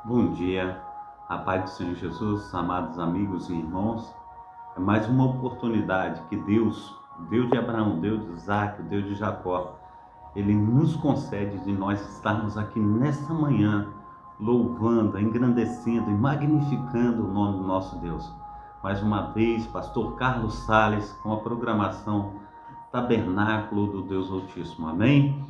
Bom dia, a paz do Senhor Jesus, amados amigos e irmãos. É mais uma oportunidade que Deus de Abraão, Deus de Isaac, Deus de Jacó, Ele nos concede de nós estarmos aqui nesta manhã, louvando, engrandecendo e magnificando o nome do nosso Deus. Mais uma vez, pastor Carlos Sales, com a programação Tabernáculo do Deus Altíssimo. Amém?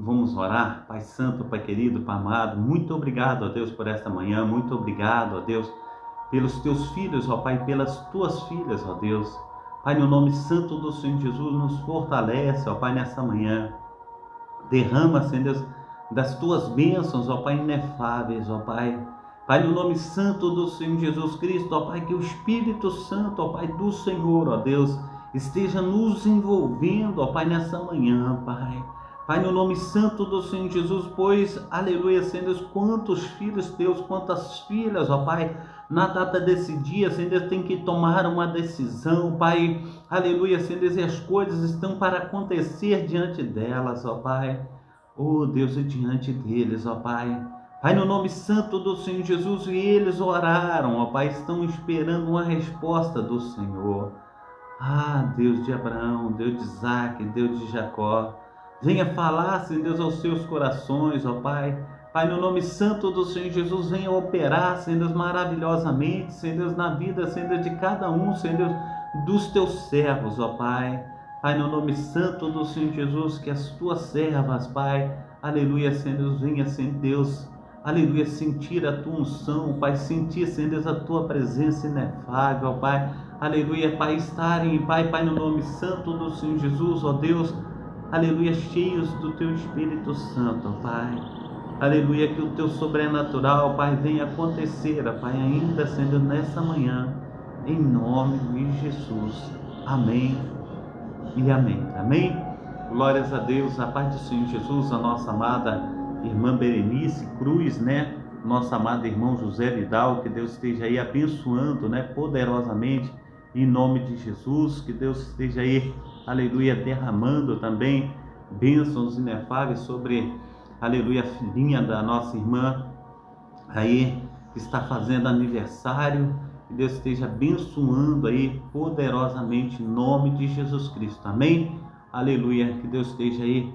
Vamos orar. Pai Santo, Pai querido, Pai amado, muito obrigado a Deus por esta manhã, muito obrigado a Deus pelos teus filhos, ó Pai, pelas tuas filhas, ó Deus. Pai, no nome santo do Senhor Jesus, nos fortalece, ó Pai, nessa manhã. Derrama, Senhor Deus, das tuas bênçãos, ó Pai, inefáveis, ó Pai. Pai, no nome santo do Senhor Jesus Cristo, ó Pai, que o Espírito Santo, ó Pai, do Senhor, ó Deus, esteja nos envolvendo, ó Pai, nessa manhã, Pai. Pai, no nome santo do Senhor Jesus, pois, aleluia, Senhor Deus, quantos filhos teus, quantas filhas, ó Pai, na data desse dia, Senhor Deus, tem que tomar uma decisão, Pai, aleluia, Senhor Deus, e as coisas estão para acontecer diante delas, ó Pai, oh Deus, e diante deles, ó Pai. Pai, no nome santo do Senhor Jesus, e eles oraram, ó Pai, estão esperando uma resposta do Senhor. Ah, Deus de Abraão, Deus de Isaac, Deus de Jacó, venha falar, Senhor Deus, aos seus corações, ó Pai. Pai, no nome santo do Senhor Jesus, venha operar, Senhor Deus, maravilhosamente, Senhor Deus, na vida, Senhor Deus, de cada um, Senhor Deus, dos teus servos, ó Pai. Pai, no nome santo do Senhor Jesus, que as tuas servas, Pai, aleluia, Senhor Deus, venha, Senhor Deus, aleluia, sentir a tua unção, Pai, sentir, Senhor Deus, a tua presença inefável, Pai, aleluia, Pai, estarem, Pai, no nome santo do Senhor Jesus, ó Deus, aleluia, cheios do teu Espírito Santo, Pai. Aleluia, que o teu sobrenatural, Pai, venha acontecer, Pai, ainda sendo nessa manhã, em nome de Jesus. Amém e amém. Amém? Glórias a Deus, a paz do Senhor Jesus, a nossa amada irmã Berenice Cruz, né? Nossa amada irmão José Vidal, que Deus esteja aí abençoando, né? Poderosamente, em nome de Jesus, que Deus esteja aí, aleluia, derramando também bênçãos inefáveis sobre, aleluia, a filhinha da nossa irmã aí, que está fazendo aniversário, que Deus esteja abençoando aí poderosamente em nome de Jesus Cristo, amém? Aleluia, que Deus esteja aí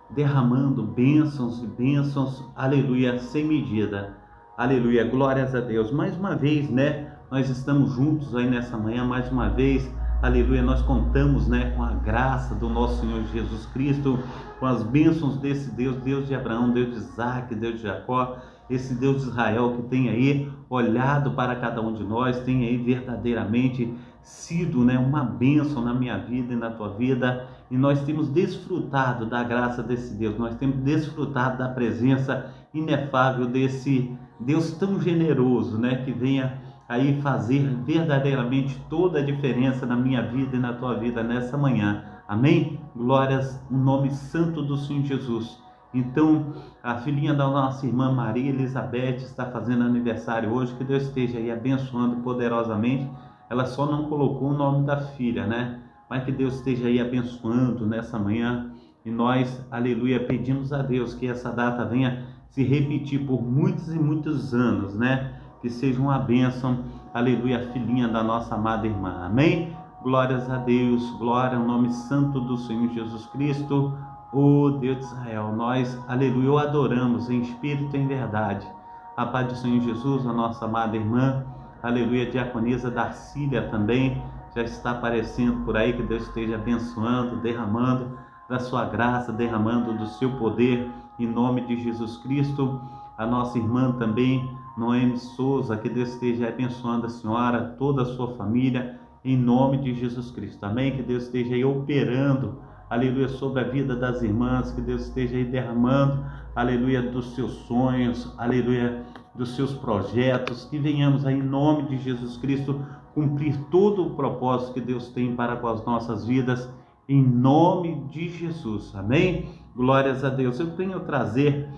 derramando bênçãos e bênçãos, aleluia, sem medida, aleluia, glórias a Deus. Mais uma vez, né, nós estamos juntos aí nessa manhã, mais uma vez, aleluia, nós contamos, né, com a graça do nosso Senhor Jesus Cristo, com as bênçãos desse Deus, Deus de Abraão, Deus de Isaac, Deus de Jacó, esse Deus de Israel que tem aí olhado para cada um de nós, tem aí verdadeiramente sido, né, uma bênção na minha vida e na tua vida, e nós temos desfrutado da graça desse Deus, nós temos desfrutado da presença inefável desse Deus tão generoso, né, que venha aí fazer verdadeiramente toda a diferença na minha vida e na tua vida nessa manhã, amém? Glórias no nome santo do Senhor Jesus. Então, a filhinha da nossa irmã Maria Elizabeth está fazendo aniversário hoje, que Deus esteja aí abençoando poderosamente. Ela só não colocou o nome da filha, né? Mas que Deus esteja aí abençoando nessa manhã, e nós, aleluia, pedimos a Deus que essa data venha se repetir por muitos e muitos anos, né? Que seja uma bênção, aleluia, filhinha da nossa amada irmã, amém? Glórias a Deus, glória ao nome santo do Senhor Jesus Cristo, o Deus de Israel. Nós, aleluia, o adoramos em espírito e em verdade. A paz do Senhor Jesus, a nossa amada irmã, aleluia, diaconisa Darcília também, já está aparecendo por aí, que Deus esteja abençoando, derramando da sua graça, derramando do seu poder, em nome de Jesus Cristo. A nossa irmã também, Noemi Souza, que Deus esteja abençoando a senhora, toda a sua família, em nome de Jesus Cristo, amém? Que Deus esteja aí operando, aleluia, sobre a vida das irmãs, que Deus esteja aí derramando, aleluia, dos seus sonhos, aleluia, dos seus projetos, que venhamos aí em nome de Jesus Cristo cumprir todo o propósito que Deus tem para com as nossas vidas, em nome de Jesus, amém? Glórias a Deus. Eu tenho a trazer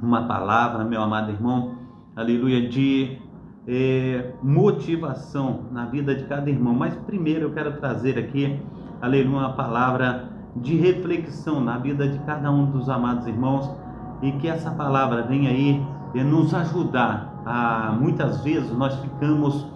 uma palavra, meu amado irmão, aleluia, de motivação na vida de cada irmão, mas primeiro eu quero trazer aqui, aleluia, uma palavra de reflexão na vida de cada um dos amados irmãos, e que essa palavra venha aí, nos ajudar. Muitas vezes nós ficamos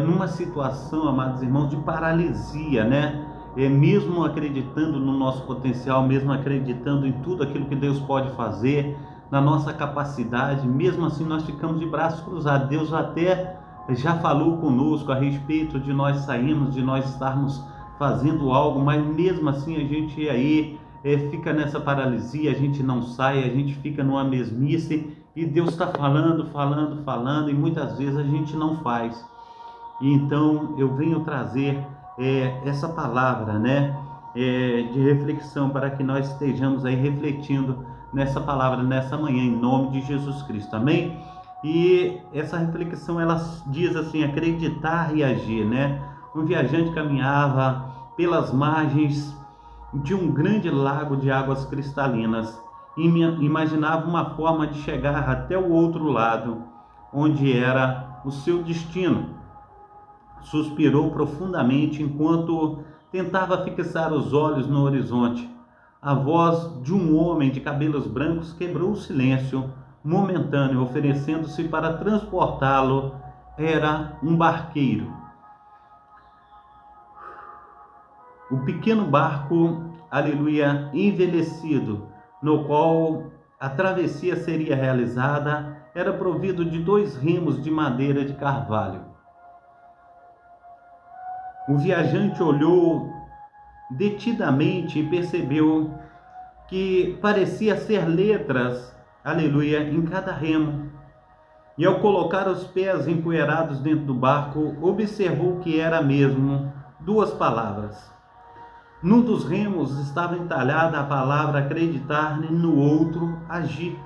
numa situação, amados irmãos, de paralisia, né? Mesmo acreditando no nosso potencial, mesmo acreditando em tudo aquilo que Deus pode fazer, na nossa capacidade, mesmo assim nós ficamos de braços cruzados. Deus até já falou conosco a respeito de nós sairmos, de nós estarmos fazendo algo, mas mesmo assim a gente aí fica nessa paralisia, a gente não sai, a gente fica numa mesmice, e Deus está falando, e muitas vezes a gente não faz. Então eu venho trazer essa palavra, né, de reflexão, para que nós estejamos aí refletindo nessa palavra nessa manhã, em nome de Jesus Cristo, amém? E essa reflexão, ela diz assim: acreditar e agir, né? Um viajante caminhava pelas margens de um grande lago de águas cristalinas e imaginava uma forma de chegar até o outro lado, onde era o seu destino. Suspirou profundamente enquanto tentava fixar os olhos no horizonte. A voz de um homem de cabelos brancos quebrou o silêncio momentâneo, oferecendo-se para transportá-lo. Era um barqueiro. O pequeno barco, aleluia, envelhecido, no qual a travessia seria realizada, era provido de 2 remos de madeira de carvalho. O viajante olhou detidamente e percebeu que parecia ser letras, aleluia, em cada remo. E ao colocar os pés empoeirados dentro do barco, observou que era mesmo 2 palavras. Num dos remos estava entalhada a palavra acreditar, e no outro agir.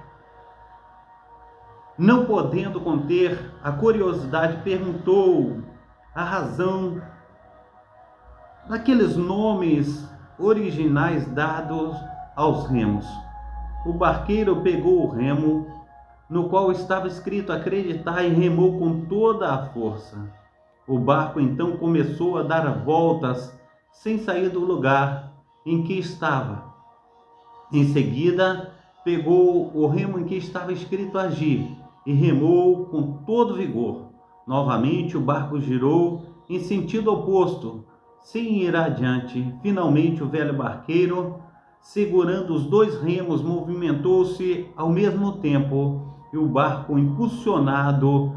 Não podendo conter a curiosidade, perguntou a razão daqueles nomes originais dados aos remos. O barqueiro pegou o remo, no qual estava escrito acreditar, e remou com toda a força. O barco então começou a dar voltas sem sair do lugar em que estava. Em seguida, pegou o remo em que estava escrito agir e remou com todo vigor. Novamente o barco girou em sentido oposto, sem ir adiante. Finalmente o velho barqueiro, segurando os 2 remos, movimentou-se ao mesmo tempo, e o barco, impulsionado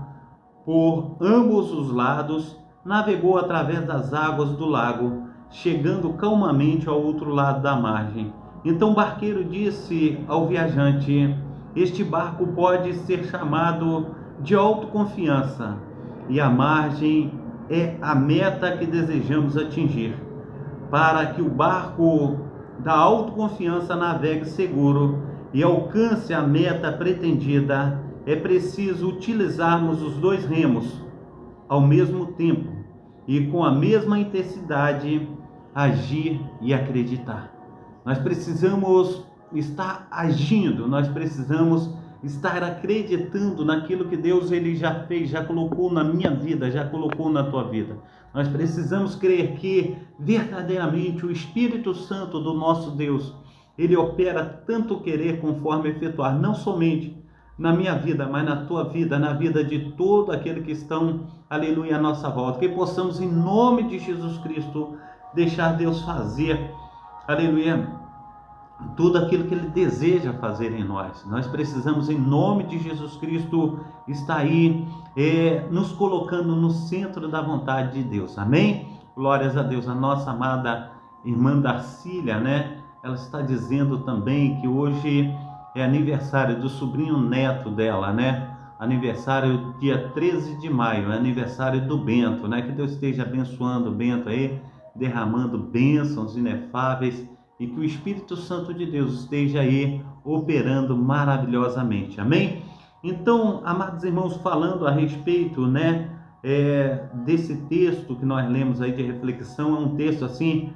por ambos os lados, navegou através das águas do lago, chegando calmamente ao outro lado da margem. Então o barqueiro disse ao viajante: este barco pode ser chamado de autoconfiança, e a margem é a meta que desejamos atingir. Para que o barco da autoconfiança navegue seguro e alcance a meta pretendida, é preciso utilizarmos os 2 remos ao mesmo tempo e com a mesma intensidade, agir e acreditar. Nós precisamos estar agindo, nós precisamos estar acreditando naquilo que Deus ele já fez, já colocou na minha vida, já colocou na tua vida. Nós precisamos crer que verdadeiramente o Espírito Santo do nosso Deus, ele opera tanto querer conforme efetuar, não somente na minha vida, mas na tua vida, na vida de todo aquele que estão, aleluia, à nossa volta. Que possamos, em nome de Jesus Cristo, deixar Deus fazer, aleluia, tudo aquilo que Ele deseja fazer em nós. Nós precisamos, em nome de Jesus Cristo, estar aí nos colocando no centro da vontade de Deus. Amém? Glórias a Deus. A nossa amada irmã Darcília, né? Ela está dizendo também que hoje é aniversário do sobrinho neto dela, né? Aniversário dia 13 de maio, é aniversário do Bento, né? Que Deus esteja abençoando o Bento aí, derramando bênçãos inefáveis, e que o Espírito Santo de Deus esteja aí operando maravilhosamente. Amém? Então, amados irmãos, falando a respeito, né, desse texto que nós lemos aí de reflexão, é um texto assim,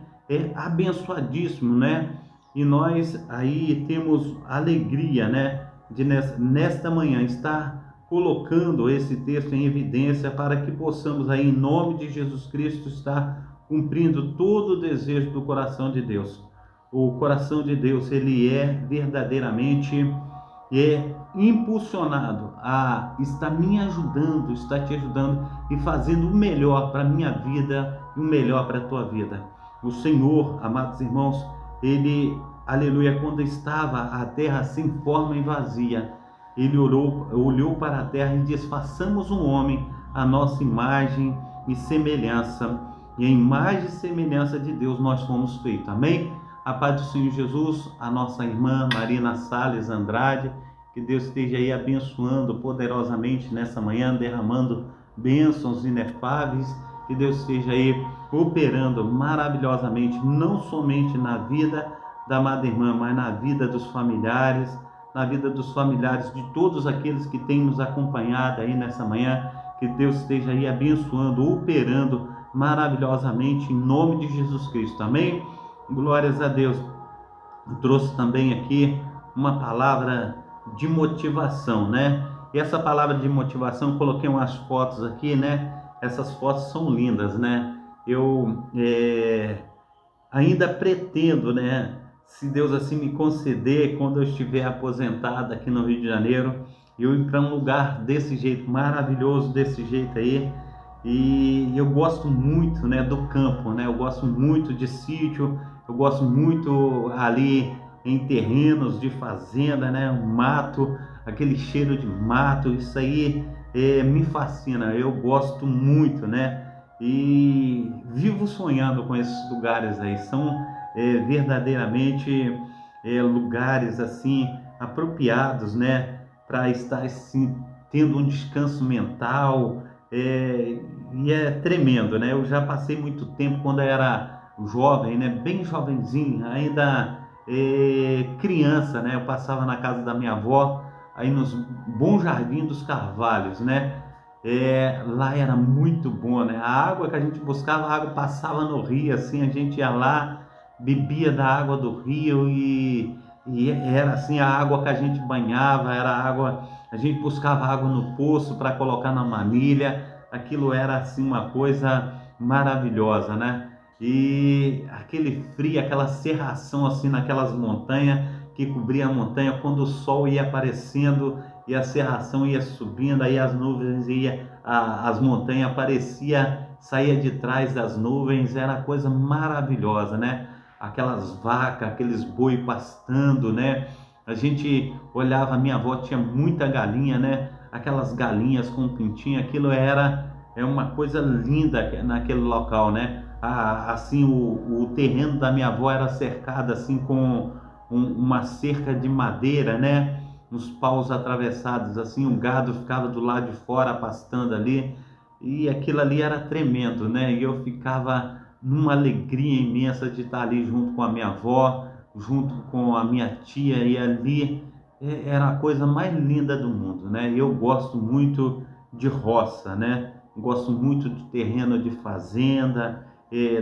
abençoadíssimo, né? E nós aí temos alegria, né, de nesta manhã estar colocando esse texto em evidência, para que possamos aí, em nome de Jesus Cristo, estar cumprindo todo o desejo do coração de Deus. O coração de Deus, ele é verdadeiramente impulsionado a estar me ajudando, está te ajudando e fazendo o melhor para a minha vida e o melhor para a tua vida. O Senhor, amados irmãos, Ele, aleluia, quando estava a terra sem forma e vazia, Ele olhou para a terra e disse: façamos um homem à nossa imagem e semelhança. E a imagem e semelhança de Deus nós fomos feitos. Amém? A paz do Senhor Jesus, a nossa irmã Marina Salles Andrade, que Deus esteja aí abençoando poderosamente nessa manhã, derramando bênçãos inefáveis, que Deus esteja aí operando maravilhosamente, não somente na vida da amada irmã, mas na vida dos familiares, na vida dos familiares de todos aqueles que têm nos acompanhado aí nessa manhã, que Deus esteja aí abençoando, operando maravilhosamente em nome de Jesus Cristo. Amém? Glórias a Deus. Eu trouxe também aqui uma palavra de motivação, né? E essa palavra de motivação, coloquei umas fotos aqui, né? Essas fotos são lindas, né? Eu ainda pretendo, né? Se Deus assim me conceder, quando eu estiver aposentado aqui no Rio de Janeiro, eu ir para um lugar desse jeito, maravilhoso desse jeito aí. E eu gosto muito, né, do campo, né? Eu gosto muito de sítio, eu gosto muito ali em terrenos de fazenda, né? Mato, aquele cheiro de mato, isso aí me fascina, eu gosto muito, né? E vivo sonhando com esses lugares aí, são verdadeiramente lugares assim apropriados, né? Para estar assim, tendo um descanso mental, e é tremendo, né? Eu já passei muito tempo quando eu era jovem, né? Bem jovenzinho, ainda criança, né? Eu passava na casa da minha avó, aí nos Bom Jardim dos Carvalhos, né? Lá era muito bom, né? A água que a gente buscava, a água passava no rio, assim, a gente ia lá, bebia da água do rio e era assim a água que a gente banhava, era água, a gente buscava água no poço para colocar na manilha, aquilo era assim uma coisa maravilhosa, né? E aquele frio, aquela cerração assim naquelas montanhas, que cobria a montanha, quando o sol ia aparecendo e a cerração ia subindo, aí as nuvens as montanhas saía de trás das nuvens, era coisa maravilhosa, né? Aquelas vacas, aqueles boi pastando, né? A gente olhava, a minha avó tinha muita galinha, né? Aquelas galinhas com pintinho, aquilo é uma coisa linda naquele local, né? Assim, o terreno da minha avó era cercado assim com uma cerca de madeira, né? Uns paus atravessados, assim, o gado ficava do lado de fora pastando ali, e aquilo ali era tremendo, né? E eu ficava numa alegria imensa de estar ali junto com a minha avó, junto com a minha tia, e ali era a coisa mais linda do mundo, né? Eu gosto muito de roça, né? Gosto muito de terreno de fazenda,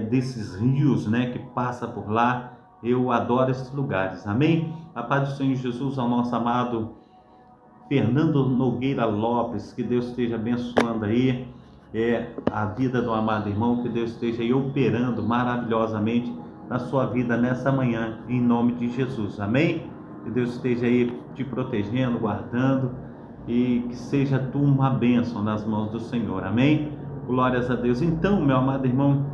desses rios, né, que passa por lá. Eu adoro esses lugares, amém? A paz do Senhor Jesus ao nosso amado Fernando Nogueira Lopes, que Deus esteja abençoando aí a vida do amado irmão, que Deus esteja aí operando maravilhosamente na sua vida nessa manhã, em nome de Jesus, amém? Que Deus esteja aí te protegendo, guardando, e que seja tu uma bênção nas mãos do Senhor, amém? Glórias a Deus. Então, meu amado irmão,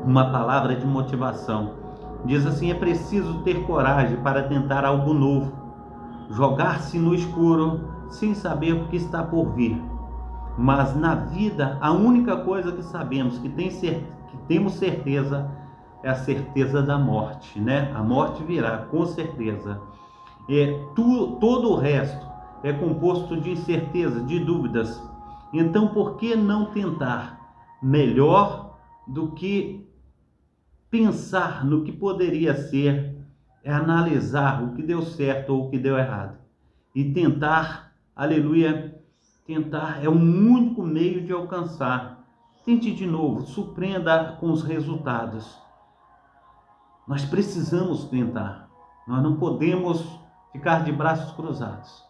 uma palavra de motivação, diz assim: é preciso ter coragem para tentar algo novo, jogar-se no escuro sem saber o que está por vir. Mas na vida, a única coisa que sabemos, que temos certeza, é a certeza da morte, né? A morte virá, com certeza. Todo o resto é composto de incerteza, de dúvidas. Então, por que não tentar? Melhor do que pensar no que poderia ser, é analisar o que deu certo ou o que deu errado. E tentar, aleluia, tentar é o único meio de alcançar. Tente de novo, surpreenda com os resultados. Nós precisamos tentar. Nós não podemos ficar de braços cruzados.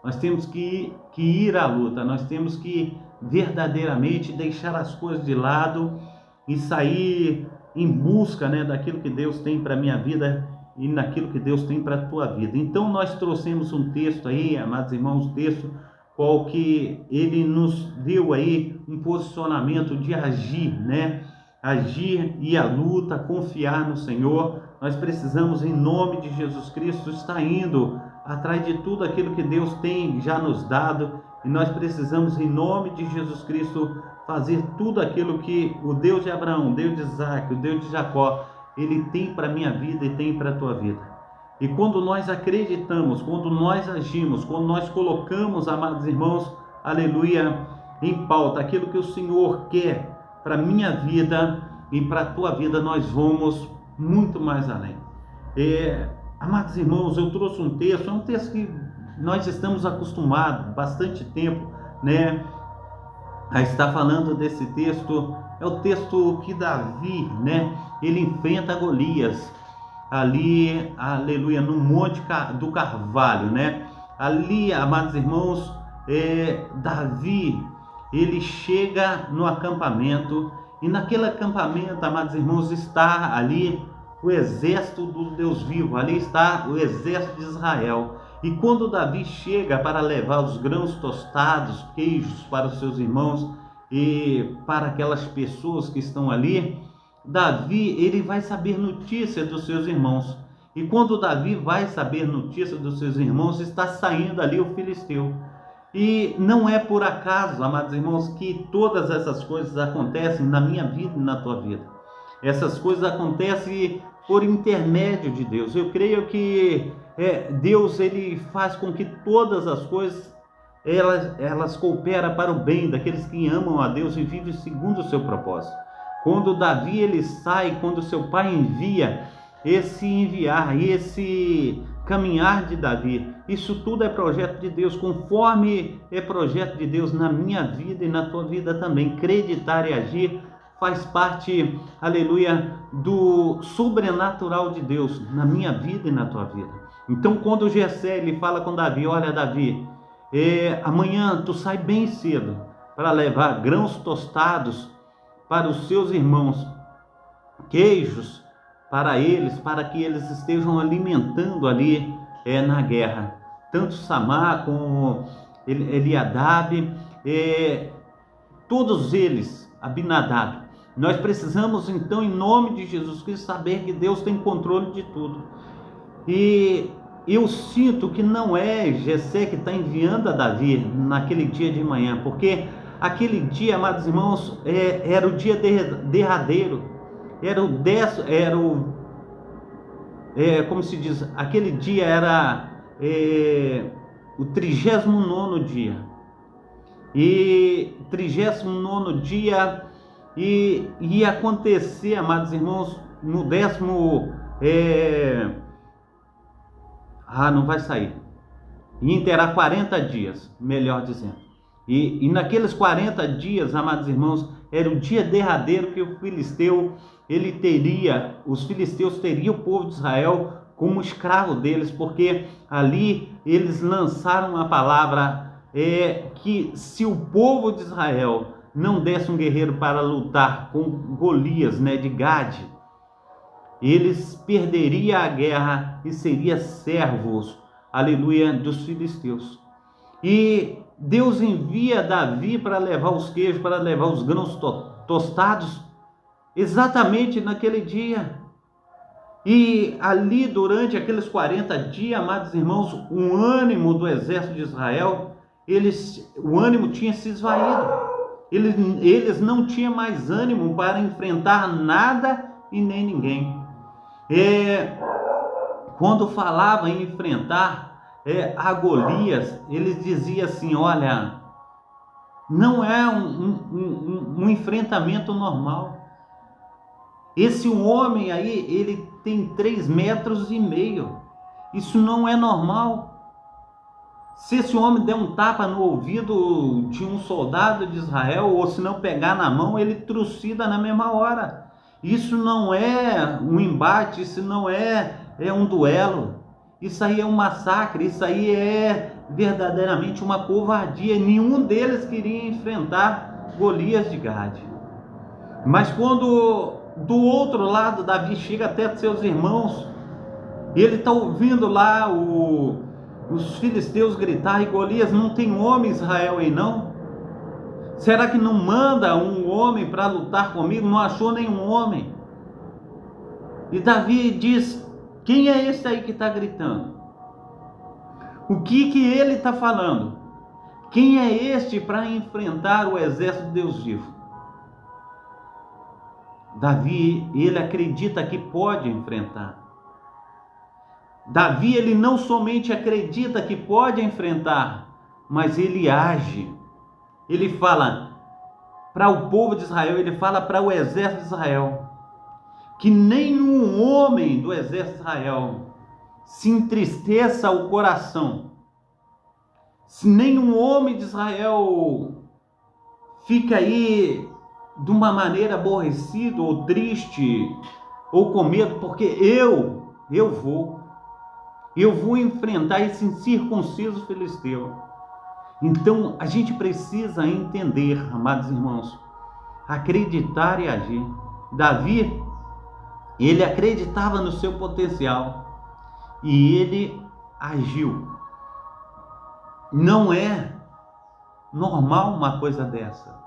Nós temos que ir à luta. Nós temos que verdadeiramente deixar as coisas de lado e sair em busca, né, daquilo que Deus tem para a minha vida e naquilo que Deus tem para a tua vida. Então nós trouxemos um texto aí, amados irmãos, um texto qual que ele nos deu aí um posicionamento de agir, né? Agir e a luta, confiar no Senhor. Nós precisamos, em nome de Jesus Cristo, estar indo atrás de tudo aquilo que Deus tem já nos dado, e nós precisamos, em nome de Jesus Cristo, fazer tudo aquilo que o Deus de Abraão, o Deus de Isaac, o Deus de Jacó, Ele tem para a minha vida e tem para a tua vida. E quando nós acreditamos, quando nós agimos, quando nós colocamos, amados irmãos, aleluia, em pauta aquilo que o Senhor quer para a minha vida e para a tua vida, nós vamos muito mais além. Amados irmãos, eu trouxe um texto, é um texto que nós estamos acostumados bastante tempo, né, a estar falando desse texto. É o texto que Davi, né, ele enfrenta Golias ali, aleluia, no Monte do Carvalho, né? Ali, amados irmãos, Davi, ele chega no acampamento, e naquele acampamento, amados irmãos, está ali o exército do Deus vivo, ali está o exército de Israel. E quando Davi chega para levar os grãos tostados, queijos para os seus irmãos e para aquelas pessoas que estão ali, Davi, ele vai saber notícia dos seus irmãos. E quando Davi vai saber notícia dos seus irmãos, está saindo ali o filisteu. E não é por acaso, amados irmãos, que todas essas coisas acontecem na minha vida e na tua vida. Essas coisas acontecem por intermédio de Deus. Eu creio que Deus, ele faz com que todas as coisas elas cooperam para o bem daqueles que amam a Deus e vivem segundo o seu propósito. Quando Davi ele sai, quando seu pai envia, esse enviar, esse caminhar de Davi, isso tudo é projeto de Deus, conforme é projeto de Deus na minha vida e na tua vida também. Acreditar e agir faz parte, aleluia, do sobrenatural de Deus na minha vida e na tua vida. Então, quando Jessé ele fala com Davi, olha Davi, amanhã tu sai bem cedo para levar grãos tostados para os seus irmãos, queijos para eles, para que eles estejam alimentando ali na guerra. Tanto Samar como Eliadab, todos eles, Abinadab. Nós precisamos então, em nome de Jesus Cristo, saber que Deus tem controle de tudo. E eu sinto que não é Jessé que está enviando a Davi naquele dia de manhã, porque aquele dia, amados irmãos, era o dia derradeiro, como se diz, aquele dia era o 39º dia, e 39º dia, e ia acontecer, amados irmãos, no 10º, não vai sair, ia terá 40 dias, melhor dizendo. E naqueles 40 dias, amados irmãos, era o dia derradeiro que os filisteus teriam o povo de Israel como escravo deles, porque ali eles lançaram a palavra que se o povo de Israel não desse um guerreiro para lutar com Golias, né, de Gade, eles perderiam a guerra e seriam servos, aleluia, dos filisteus. E Deus envia Davi para levar os queijos, para levar os grãos tostados, exatamente naquele dia. E ali, durante aqueles 40 dias, amados irmãos, o ânimo do exército de Israel, o ânimo tinha se esvaído. Eles não tinham mais ânimo para enfrentar nada e nem ninguém. Quando falava em enfrentar a Golias, eles diziam assim, olha, não é um enfrentamento normal. Esse homem aí, ele tem 3,5 metros. Isso não é normal. Se esse homem der um tapa no ouvido de um soldado de Israel, ou se não pegar na mão, ele trucida na mesma hora. Isso não é um embate, isso não é um duelo. Isso aí é um massacre, isso aí é verdadeiramente uma covardia. Nenhum deles queria enfrentar Golias de Gade. Mas quando do outro lado Davi chega até seus irmãos, Ele está ouvindo lá os filisteus gritar, e Golias: não tem homem Israel aí não? Será que não manda um homem para lutar comigo? Não achou nenhum homem. E Davi diz: quem é esse aí que está gritando? O que ele está falando? Quem é este para enfrentar o exército de Deus vivo? Davi, ele acredita que pode enfrentar. Davi, ele não somente acredita que pode enfrentar, mas ele age. Ele fala para o povo de Israel, ele fala para o exército de Israel, que nenhum homem do exército de Israel se entristeça o coração. Se nenhum homem de Israel fica aí de uma maneira aborrecido ou triste ou com medo, porque eu vou enfrentar esse incircunciso filisteu. Então a gente precisa entender, amados irmãos, acreditar e agir. Davi, ele acreditava no seu potencial e ele agiu. Não é normal uma coisa dessa.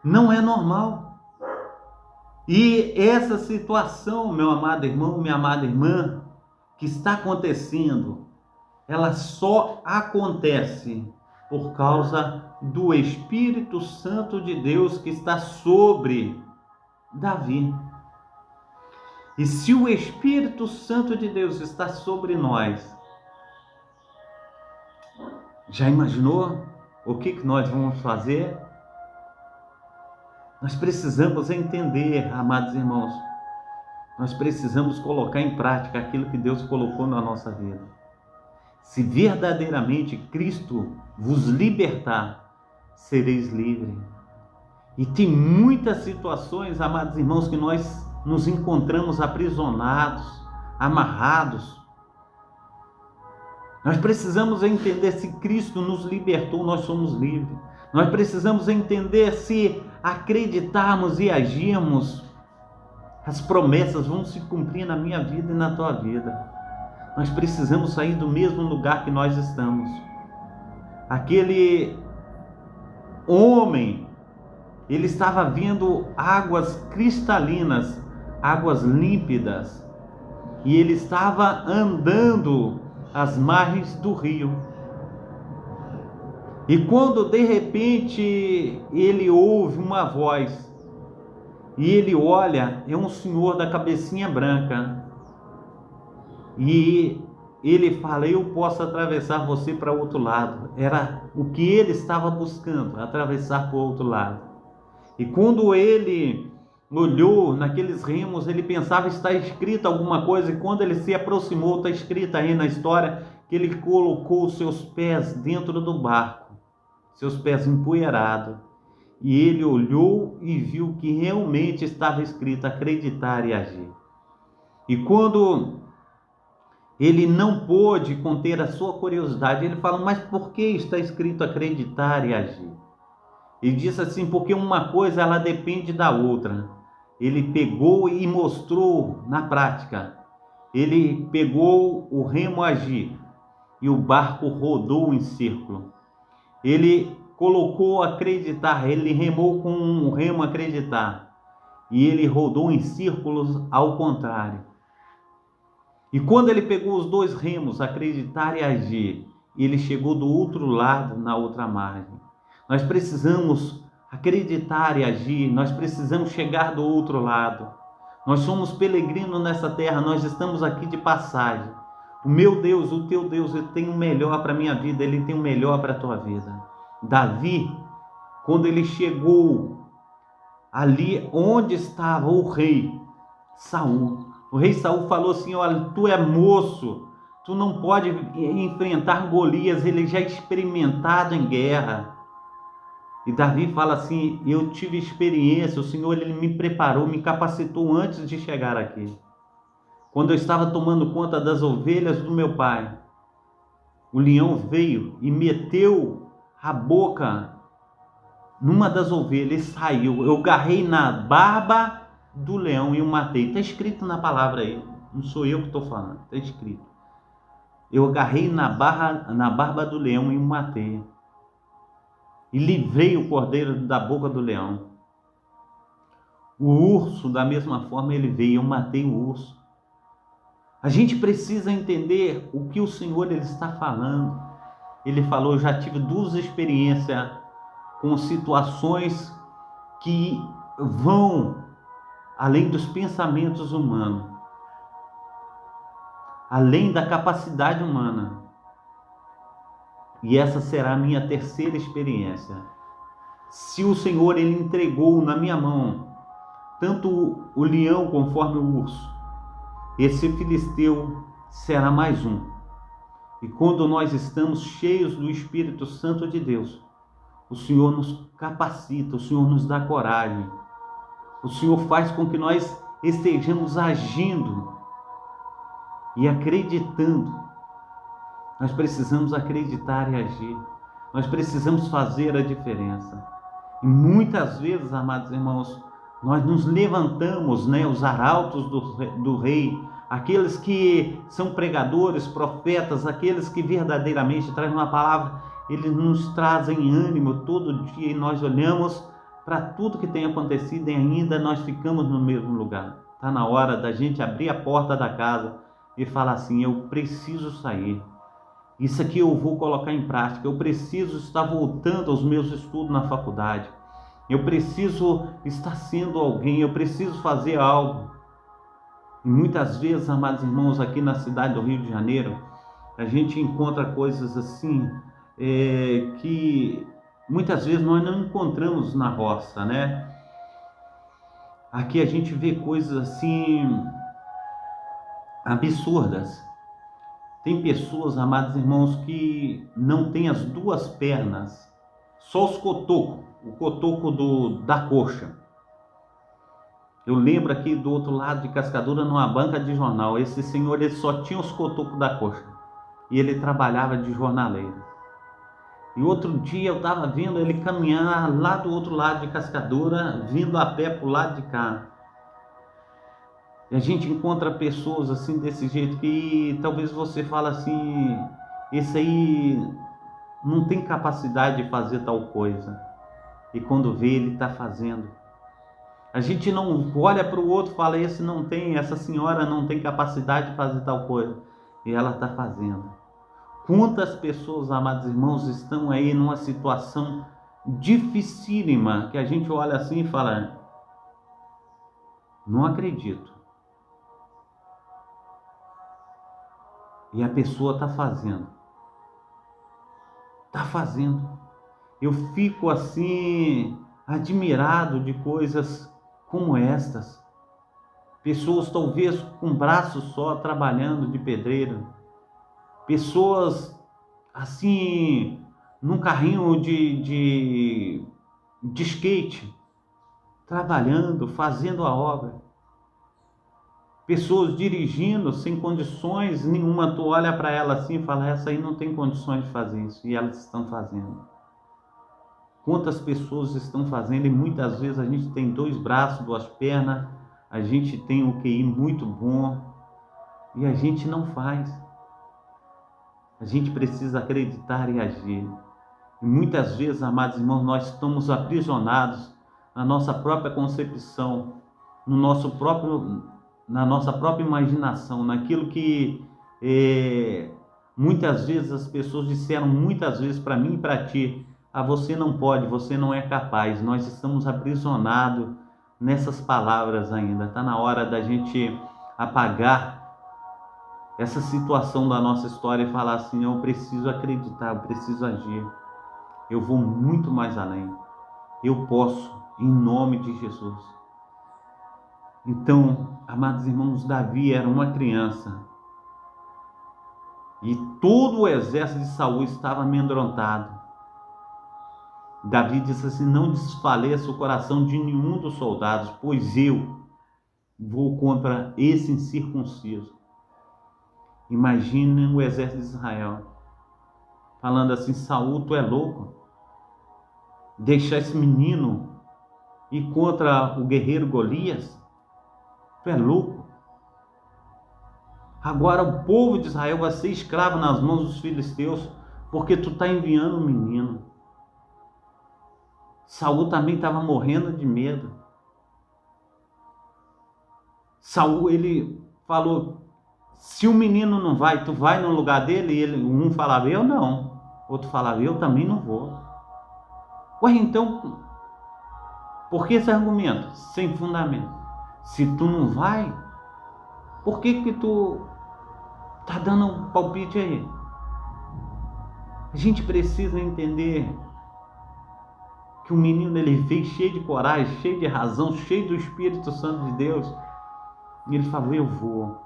Não é normal. E essa situação, meu amado irmão, minha amada irmã, que está acontecendo, ela só acontece por causa do Espírito Santo de Deus que está sobre Davi. E se o Espírito Santo de Deus está sobre nós, já imaginou o que nós vamos fazer? Nós precisamos entender, amados irmãos, nós precisamos colocar em prática aquilo que Deus colocou na nossa vida. Se verdadeiramente Cristo vos libertar, sereis livres. E tem muitas situações, amados irmãos, que nós nos encontramos aprisionados, amarrados. Nós precisamos entender, se Cristo nos libertou, nós somos livres. Nós precisamos entender, se acreditarmos e agirmos, as promessas vão se cumprir na minha vida e na tua vida. Nós precisamos sair do mesmo lugar que nós estamos. Aquele homem, ele estava vendo águas cristalinas, águas límpidas, e ele estava andando às margens do rio. E quando de repente ele ouve uma voz, e ele olha, é um senhor da cabecinha branca, e ele fala: eu posso atravessar você para o outro lado. Era o que ele estava buscando, atravessar para o outro lado. E quando ele olhou naqueles remos, ele pensava estar escrito alguma coisa, e quando ele se aproximou, está escrito aí na história, que ele colocou os seus pés dentro do barco, seus pés empoeirados, e ele olhou e viu que realmente estava escrito acreditar e agir. E quando ele não pôde conter a sua curiosidade, ele fala: mas por que está escrito acreditar e agir? Ele disse assim: porque uma coisa ela depende da outra. Ele pegou e mostrou na prática. Ele pegou o remo agir e o barco rodou em círculo. Ele colocou acreditar, ele remou com um remo acreditar, e ele rodou em círculos ao contrário. E quando ele pegou os dois remos, acreditar e agir, ele chegou do outro lado, na outra margem. Nós precisamos acreditar e agir, nós precisamos chegar do outro lado. Nós somos peregrinos nessa terra, nós estamos aqui de passagem. O meu Deus, o teu Deus, ele tem o melhor para a minha vida, ele tem o melhor para a tua vida. Davi, quando ele chegou ali onde estava o rei Saul, o rei Saul falou assim: olha, tu é moço, tu não pode enfrentar Golias, ele já é experimentado em guerra. E Davi fala assim: eu tive experiência, o Senhor ele me preparou, me capacitou antes de chegar aqui. Quando eu estava tomando conta das ovelhas do meu pai, o leão veio e meteu a boca numa das ovelhas e saiu. Eu agarrei na barba do leão e o matei. Está escrito na palavra aí. não sou eu que estou falando, está escrito. Eu agarrei na barba do leão e o matei. E livrei o cordeiro da boca do leão. O urso, da mesma forma, ele veio, eu matei o urso. A gente precisa entender o que o Senhor ele está falando. Ele falou, eu já tive 2 experiências com situações que vão além dos pensamentos humanos, além da capacidade humana. E essa será a minha 3ª experiência. Se o Senhor ele entregou na minha mão tanto o leão conforme o urso, esse filisteu será mais um. E quando nós estamos cheios do Espírito Santo de Deus, o Senhor nos capacita, o Senhor nos dá coragem, o Senhor faz com que nós estejamos agindo e acreditando. Nós precisamos acreditar e agir. Nós precisamos fazer a diferença. E muitas vezes, amados irmãos, nós nos levantamos, os arautos do rei, aqueles que são pregadores, profetas, aqueles que verdadeiramente trazem uma palavra, eles nos trazem ânimo todo dia e nós olhamos para tudo que tem acontecido e ainda nós ficamos no mesmo lugar. Está na hora da gente abrir a porta da casa e falar assim, eu preciso sair. Isso aqui eu vou colocar em prática, eu preciso estar voltando aos meus estudos na faculdade. Eu preciso estar sendo alguém, eu preciso fazer algo. E muitas vezes, amados irmãos, aqui na cidade do Rio de Janeiro, a gente encontra coisas assim, que muitas vezes nós não encontramos na roça, né? Aqui a gente vê coisas assim, absurdas. Tem pessoas, amados irmãos, que não têm as 2 pernas, só os cotocos, o cotoco da coxa. Eu lembro aqui do outro lado de Cascadura, numa banca de jornal, esse senhor ele só tinha os cotocos da coxa e ele trabalhava de jornaleiro. E outro dia eu estava vendo ele caminhar lá do outro lado de Cascadura, vindo a pé para o lado de cá. E a gente encontra pessoas assim desse jeito que talvez você fala assim, esse aí não tem capacidade de fazer tal coisa. E quando vê, ele está fazendo. A gente não olha para o outro e fala, esse não tem, essa senhora não tem capacidade de fazer tal coisa. E ela está fazendo. Quantas pessoas, amados irmãos, estão aí numa situação dificílima, que a gente olha assim e fala, não acredito. E a pessoa está fazendo. Está fazendo. Eu fico assim, admirado de coisas como estas. Pessoas talvez com um braço só trabalhando de pedreiro. Pessoas assim, num carrinho de skate, trabalhando, fazendo a obra. Pessoas dirigindo sem condições nenhuma, tu olha para ela assim e fala, essa aí não tem condições de fazer isso, e elas estão fazendo. Quantas pessoas estão fazendo, e muitas vezes a gente tem 2 braços, 2 pernas, a gente tem um QI muito bom, e a gente não faz. A gente precisa acreditar e agir. E muitas vezes, amados irmãos, nós estamos aprisionados na nossa própria concepção, na nossa própria imaginação, naquilo que muitas vezes as pessoas disseram muitas vezes para mim e para ti, você não pode, você não é capaz. Nós estamos aprisionados nessas palavras ainda. Está na hora da gente apagar essa situação da nossa história e falar assim, eu preciso acreditar, eu preciso agir. Eu vou muito mais além. Eu posso, em nome de Jesus. Então, amados irmãos, Davi era uma criança e todo o exército de Saul estava amedrontado. Davi disse assim, não desfaleça o coração de nenhum dos soldados, pois eu vou contra esse incircunciso. Imaginem o exército de Israel falando assim, Saul, tu é louco? Deixar esse menino ir contra o guerreiro Golias? Tu é louco? Agora o povo de Israel vai ser escravo nas mãos dos filisteus, porque tu está enviando um menino. Saul também estava morrendo de medo. Saul, ele falou, se o menino não vai, tu vai no lugar dele? E um falava, eu não. Outro falava, eu também não vou. Ué, então, por que esse argumento? Sem fundamento. Se tu não vai, por que tu tá dando um palpite aí? A gente precisa entender que o menino, ele veio cheio de coragem, cheio de razão, cheio do Espírito Santo de Deus. E ele falou, eu vou.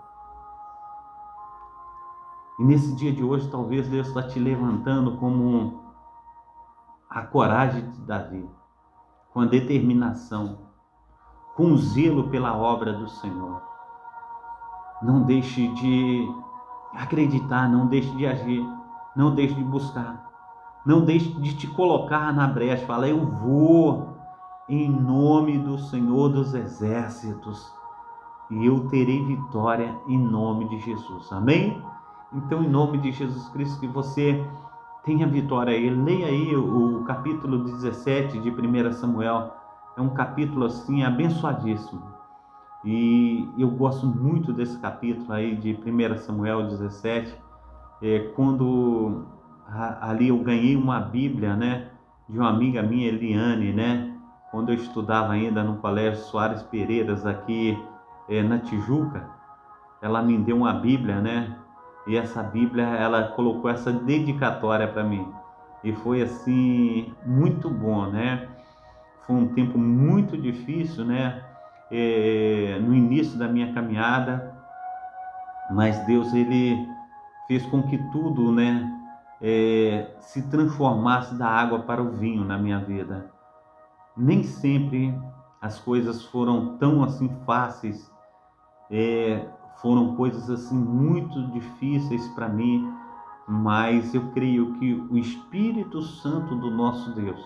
E nesse dia de hoje, talvez Deus está te levantando como a coragem de Davi, com a determinação, com o zelo pela obra do Senhor. Não deixe de acreditar, não deixe de agir, não deixe de buscar, não deixe de te colocar na brecha. Fala, eu vou em nome do Senhor dos Exércitos e eu terei vitória em nome de Jesus. Amém? Então, em nome de Jesus Cristo, que você tenha vitória aí. Leia aí o capítulo 17 de 1 Samuel. É um capítulo assim abençoadíssimo. E eu gosto muito desse capítulo aí de 1 Samuel 17. Quando ali eu ganhei uma Bíblia, né, de uma amiga minha, Eliane, né, quando eu estudava ainda no Colégio Soares Pereiras aqui na Tijuca. Ela me deu uma Bíblia, né, e essa Bíblia, ela colocou essa dedicatória para mim. E foi assim, muito bom, né? Foi um tempo muito difícil, né? No início da minha caminhada, mas Deus, ele fez com que tudo, né, se transformasse da água para o vinho na minha vida. Nem sempre as coisas foram tão assim fáceis, foram coisas assim muito difíceis para mim, mas eu creio que o Espírito Santo do nosso Deus,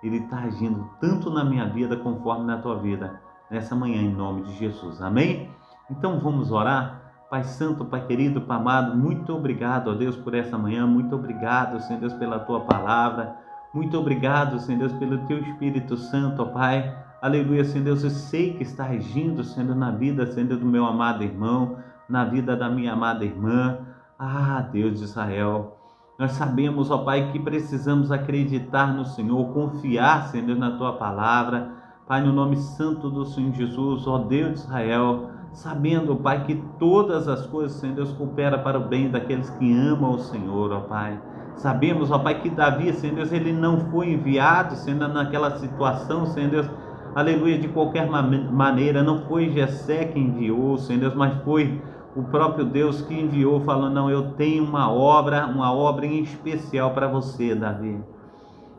ele está agindo tanto na minha vida conforme na tua vida, nessa manhã, em nome de Jesus. Amém? Então vamos orar. Pai Santo, Pai querido, Pai amado, muito obrigado, ó Deus, por essa manhã. Muito obrigado, Senhor Deus, pela tua palavra. Muito obrigado, Senhor Deus, pelo teu Espírito Santo, ó Pai. Aleluia, Senhor Deus, eu sei que está agindo, Senhor, na vida, Senhor, do meu amado irmão, na vida da minha amada irmã. Ah, Deus de Israel, nós sabemos, ó Pai, que precisamos acreditar no Senhor, confiar, Senhor, na tua palavra. Pai, no nome santo do Senhor Jesus, ó Deus de Israel, sabendo, Pai, que todas as coisas, Senhor Deus, cooperam para o bem daqueles que amam o Senhor, ó Pai. Sabemos, ó Pai, que Davi, Senhor Deus, ele não foi enviado, Senhor, naquela situação, Senhor Deus, aleluia, de qualquer maneira. Não foi Jessé que enviou, Senhor Deus, mas foi o próprio Deus que enviou, falando, não, eu tenho uma obra em especial para você, Davi.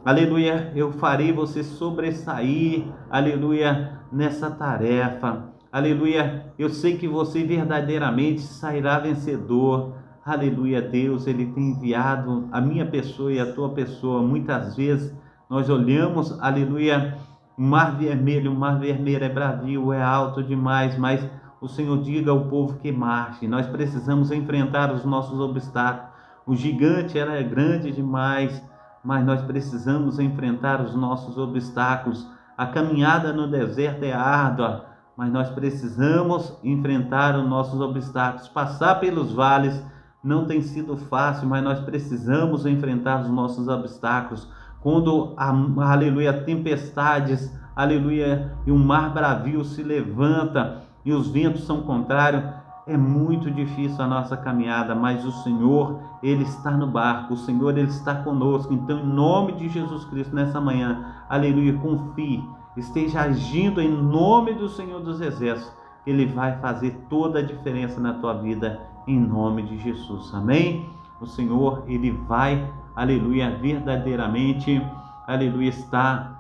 Aleluia, eu farei você sobressair, aleluia, nessa tarefa. Aleluia, eu sei que você verdadeiramente sairá vencedor. Aleluia, Deus, ele tem enviado a minha pessoa e a tua pessoa. Muitas vezes nós olhamos, aleluia, o mar vermelho é bravio, é alto demais, mas o Senhor diga ao povo que marche. Nós precisamos enfrentar os nossos obstáculos. O gigante era grande demais, mas nós precisamos enfrentar os nossos obstáculos. A caminhada no deserto é árdua, mas nós precisamos enfrentar os nossos obstáculos. Passar pelos vales não tem sido fácil, mas nós precisamos enfrentar os nossos obstáculos. Quando, aleluia, tempestades, aleluia, e o mar bravio se levanta e os ventos são contrários, é muito difícil a nossa caminhada, mas o Senhor, ele está no barco, o Senhor, ele está conosco. Então, em nome de Jesus Cristo, nessa manhã, aleluia, confie, esteja agindo em nome do Senhor dos Exércitos. Ele vai fazer toda a diferença na tua vida, em nome de Jesus, amém? O Senhor, ele vai, aleluia, verdadeiramente, aleluia, está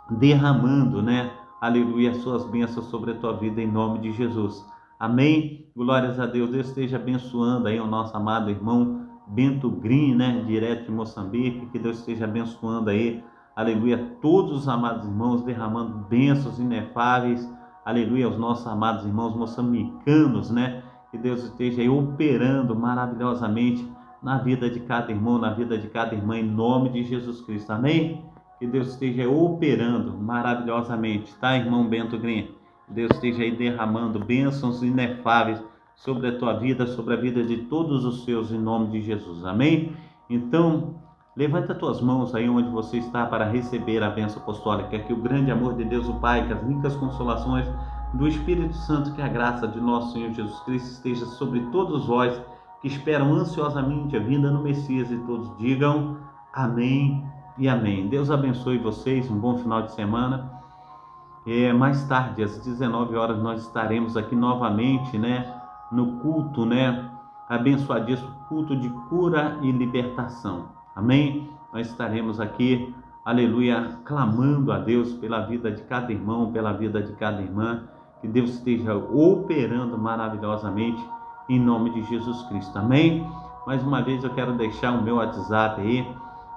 derramando, né, aleluia, as suas bênçãos sobre a tua vida, em nome de Jesus, amém? Glórias a Deus. Deus esteja abençoando aí o nosso amado irmão Bento Green, né, direto de Moçambique. Que Deus esteja abençoando aí, aleluia, todos os amados irmãos, derramando bênçãos inefáveis, aleluia, aos nossos amados irmãos moçambicanos, né, que Deus esteja aí operando maravilhosamente na vida de cada irmão, na vida de cada irmã, em nome de Jesus Cristo, amém? Que Deus esteja operando maravilhosamente, tá, irmão Bento Green? Deus esteja aí derramando bênçãos inefáveis sobre a tua vida, sobre a vida de todos os seus, em nome de Jesus, amém? Então, levanta as tuas mãos aí onde você está para receber a bênção apostólica, que o grande amor de Deus o Pai, que as ricas consolações do Espírito Santo, que a graça de nosso Senhor Jesus Cristo esteja sobre todos vós que esperam ansiosamente a vinda do Messias, e todos digam amém e amém. Deus abençoe vocês, um bom final de semana. Mais tarde, às 19 horas, nós estaremos aqui novamente, no culto, abençoadíssimo culto de cura e libertação. Amém? Nós estaremos aqui, aleluia, clamando a Deus pela vida de cada irmão, pela vida de cada irmã, que Deus esteja operando maravilhosamente em nome de Jesus Cristo. Amém? Mais uma vez eu quero deixar o meu WhatsApp aí,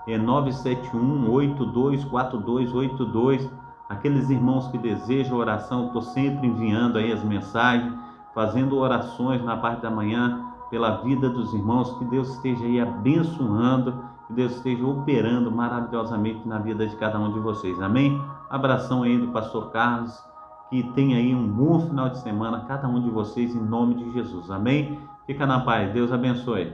971-824282. Aqueles irmãos que desejam oração, estou sempre enviando aí as mensagens, fazendo orações na parte da manhã pela vida dos irmãos, que Deus esteja aí abençoando, que Deus esteja operando maravilhosamente na vida de cada um de vocês, amém? Abração aí do pastor Carlos, que tenha aí um bom final de semana, cada um de vocês, em nome de Jesus, amém? Fica na paz, Deus abençoe.